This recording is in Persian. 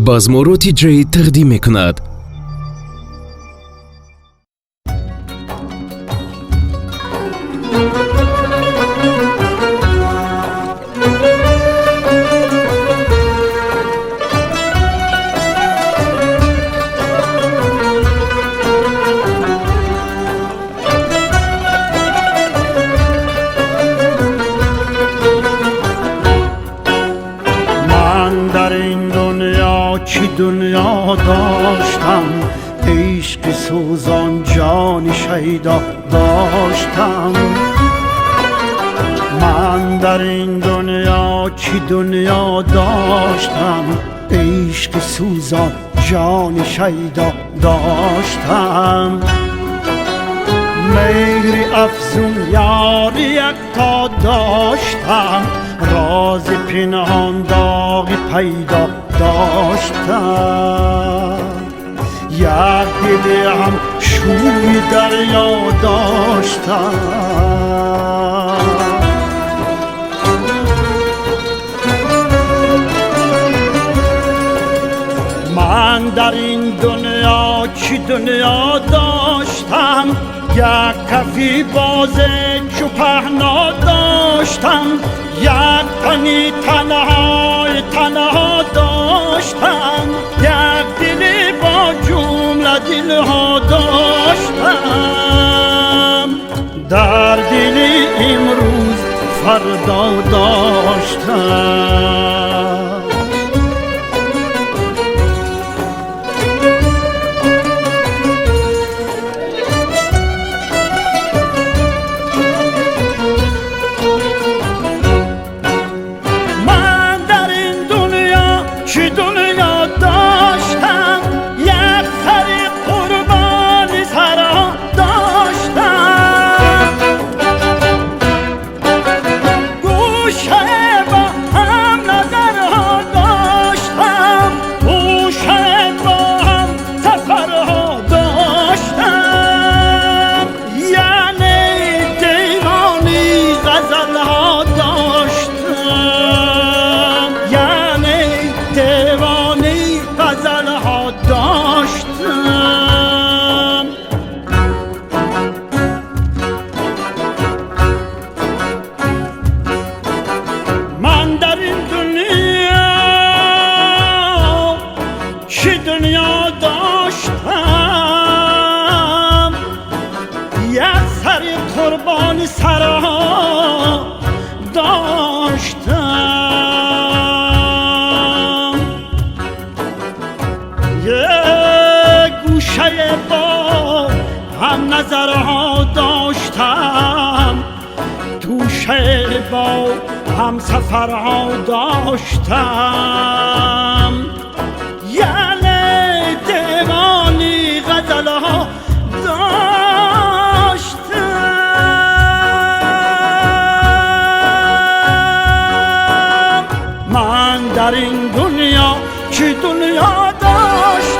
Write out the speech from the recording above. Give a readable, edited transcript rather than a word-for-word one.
базмуроти ҷей тақдим мекунад. دنیا داشتم عشق سوزان جان شیدا داشتم. من در این دنیا چی دنیا داشتم عشق سوزان جان شیدا داشتم. مهری افزون یاری یکتا داشتم راز پنهان داغی پیدا داشتم. یک دلی هم شوی دریا داشتم. من در این دنیا چی دنیا داشتم یک کفی باز چو پهنا داشتم. یک تنی تنهای تنها داشتم. یک دلی با جمله دلها داشتم. در دلی امروز فردا داشتم. قربان سرها داشتم. یک گوشه با هم نظرها داشتم. توشه با هم سفرها داشتم. یعنی دیوانی غزلها در این دنیا چی دنیا داشت